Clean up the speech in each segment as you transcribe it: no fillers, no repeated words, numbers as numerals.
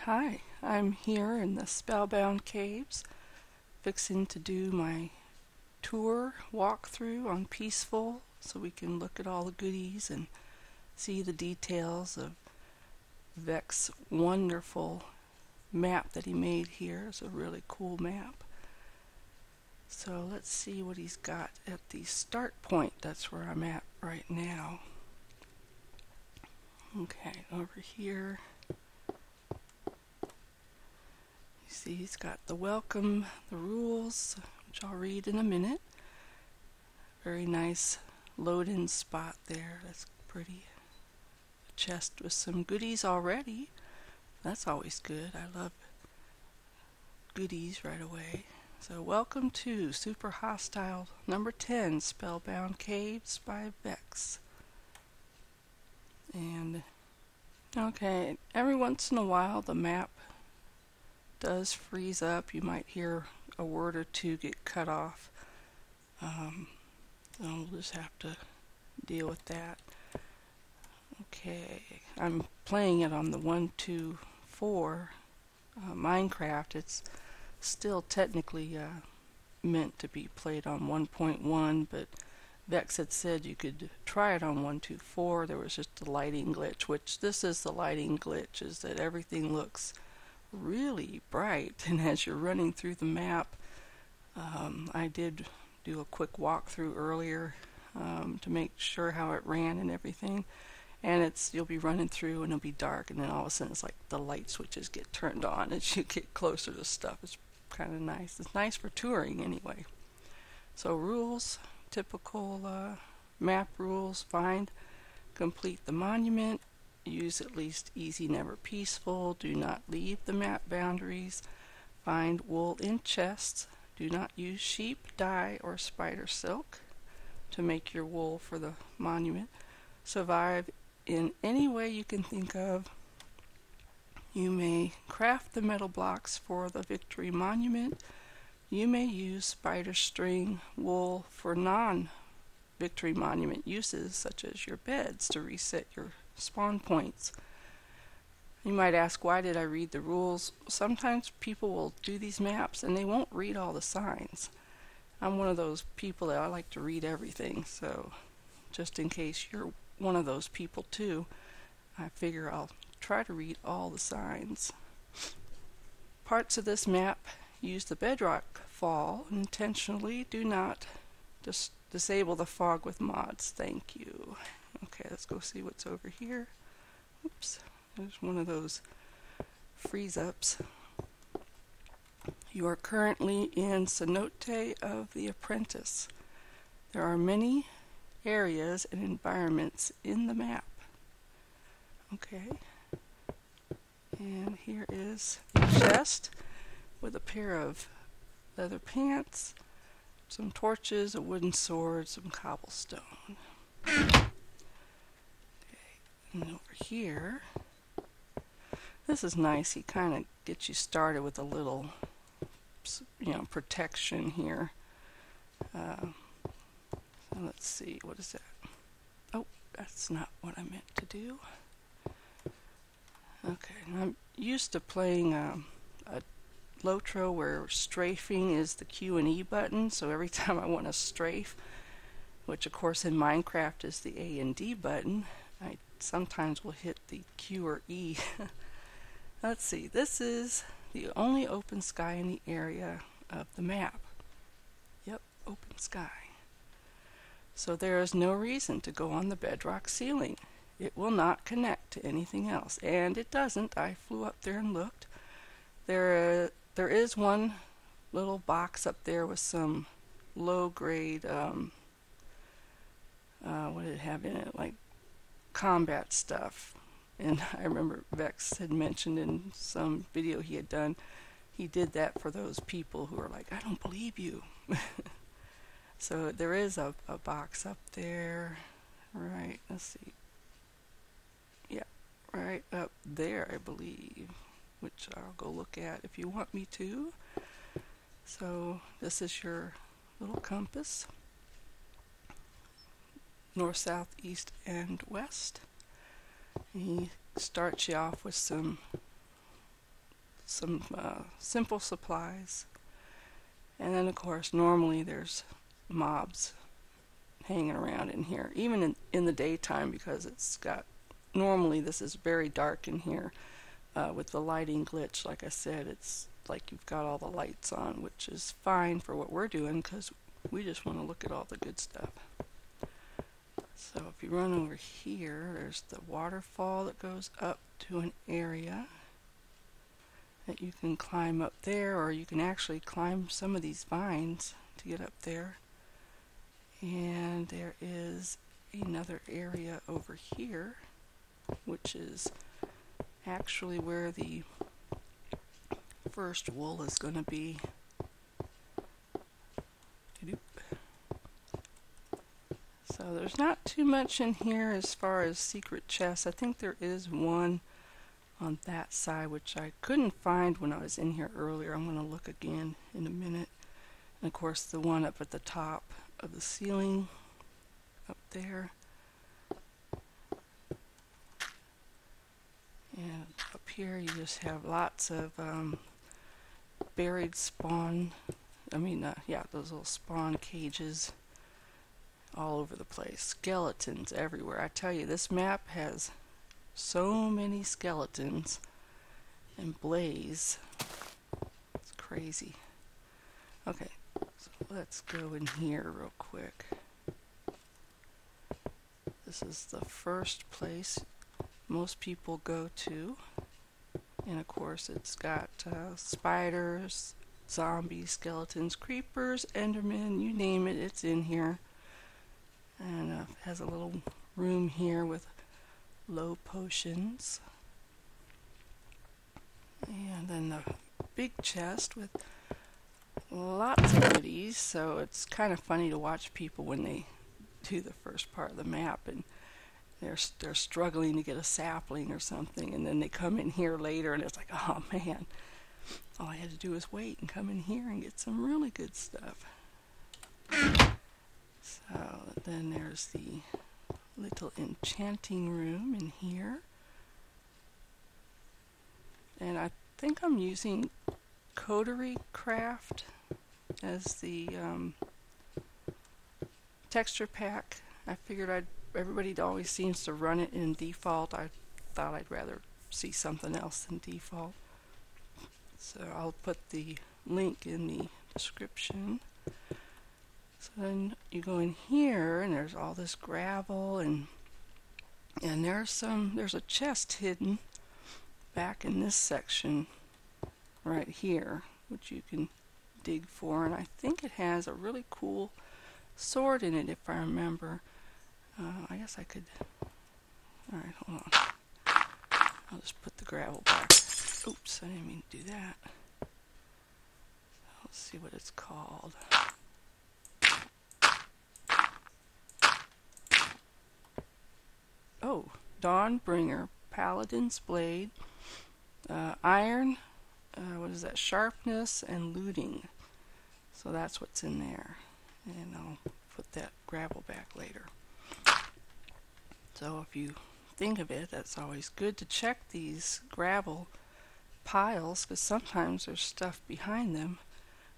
Hi, I'm here in the Spellbound Caves, fixing to do my tour walkthrough on Peaceful so we can look at all the goodies and see the details of Vechs' wonderful map that he made here. It's a really cool map. So let's see what he's got at the start point. That's where I'm at right now. Okay, over here. See, he's got the welcome, the rules, which I'll read in a minute. Very nice load-in spot there. That's pretty. A chest with some goodies already. That's always good. I love goodies right away. So welcome to Super Hostile number 10, Spellbound Caves by Vechs. And, okay, every once in a while the map does freeze up. You might hear a word or two get cut off. So we'll just have to deal with that. Okay, I'm playing it on the 1.2.4 Minecraft. It's still technically meant to be played on 1.1, but Vechs had said you could try it on 1.2.4. There was just a lighting glitch, which this is the lighting glitch, is that everything looks really bright, and as you're running through the map, I did do a quick walkthrough earlier to make sure how it ran and everything, and you'll be running through and it'll be dark, and then all of a sudden it's like the light switches get turned on as you get closer to stuff. It's kind of nice. It's nice for touring anyway. So rules, typical map rules: find, complete the monument, use at least easy, never peaceful, do not leave the map boundaries, find wool in chests, do not use sheep, dye, or spider silk to make your wool for the monument, survive in any way you can think of. You may craft the metal blocks for the victory monument. You may use spider string wool for non-victory monument uses, such as your beds, to reset your spawn points. You might ask, why did I read the rules? Sometimes people will do these maps and they won't read all the signs. I'm one of those people that I like to read everything, so just in case you're one of those people too, I figure I'll try to read all the signs. Parts of this map use the bedrock fall intentionally. Do not disable the fog with mods. Thank you. Okay, let's go see what's over here. Oops, there's one of those freeze-ups. You are currently in Cenote of the Apprentice. There are many areas and environments in the map. Okay, and here is a chest with a pair of leather pants, some torches, a wooden sword, some cobblestone. And over here, this is nice. He kind of gets you started with a little, protection here. So let's see, what is that? Oh, that's not what I meant to do. Okay, I'm used to playing a Lotro where strafing is the Q and E button, so every time I want to strafe, which of course in Minecraft is the A and D button, I sometimes will hit the Q or E. Let's see, this is the only open sky in the area of the map. Yep, open sky. So there is no reason to go on the bedrock ceiling. It will not connect to anything else, and it doesn't. I flew up there and looked. There is one little box up there with some low-grade, what did it have in it? Like combat stuff. And I remember Vechs had mentioned in some video he had done, he did that for those people who are like, I don't believe you. So there is a box up there. Right, let's see. Yeah, right up there, I believe, which I'll go look at if you want me to. So this is your little compass. North, south, east, and west. He starts you off with some some simple supplies. And then of course normally there's mobs hanging around in here, even in the daytime, because it's got, normally this is very dark in here. With the lighting glitch, like I said, it's like you've got all the lights on, which is fine for what we're doing because we just want to look at all the good stuff. So if you run over here, there's the waterfall that goes up to an area that you can climb up there, or you can actually climb some of these vines to get up there. And there is another area over here, which is actually where the first wool is going to be. So there's not too much in here as far as secret chests. I think there is one on that side, which I couldn't find when I was in here earlier. I'm going to look again in a minute. And of course the one up at the top of the ceiling up there. And up here you just have lots of buried spawn, those little spawn cages all over the place. Skeletons everywhere. I tell you, this map has so many skeletons and blaze. It's crazy. Okay, so let's go in here real quick. This is the first place most people go to. And of course it's got spiders, zombies, skeletons, creepers, endermen, you name it, it's in here. And it has a little room here with low potions. And then the big chest with lots of goodies. So it's kind of funny to watch people when they do the first part of the map and they're struggling to get a sapling or something, and then they come in here later and it's like, oh man, all I had to do was wait and come in here and get some really good stuff. So then there's the little enchanting room in here, and I think I'm using Coterie Craft as the texture pack. I figured everybody always seems to run it in default. I thought I'd rather see something else than default. So I'll put the link in the description. So then you go in here and there's all this gravel and there's a chest hidden back in this section right here, which you can dig for, and I think it has a really cool sword in it if I remember. I guess I could. Alright, hold on. I'll just put the gravel back. Oops, I didn't mean to do that. Let's see what it's called. Oh, Dawnbringer, Paladin's Blade, Iron, what is that? Sharpness and Looting. So that's what's in there. And I'll put that gravel back later. So if you think of it, that's always good to check these gravel piles, because sometimes there's stuff behind them.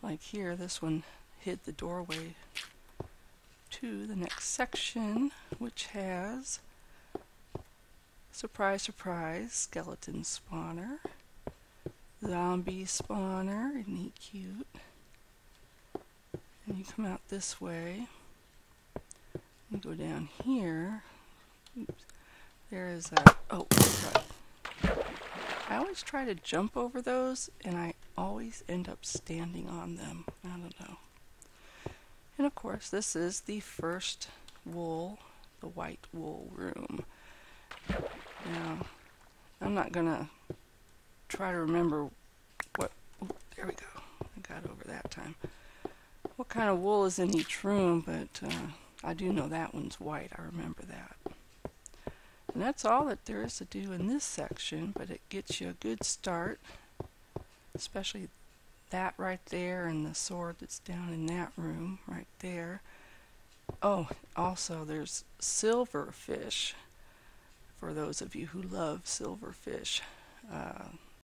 Like here, this one hid the doorway to the next section, which has, surprise surprise, skeleton spawner, zombie spawner, isn't he cute? And you come out this way, you go down here. Oops. There is a, oh, sorry. I always try to jump over those, and I always end up standing on them. I don't know. And of course, this is the first wool, the white wool room. Now, I'm not going to try to remember what, oh, there we go. I got over that time. What kind of wool is in each room, but I do know that one's white. I remember that. And that's all that there is to do in this section, but it gets you a good start, especially that right there and the sword that's down in that room right there. Oh, also there's silverfish, for those of you who love silverfish.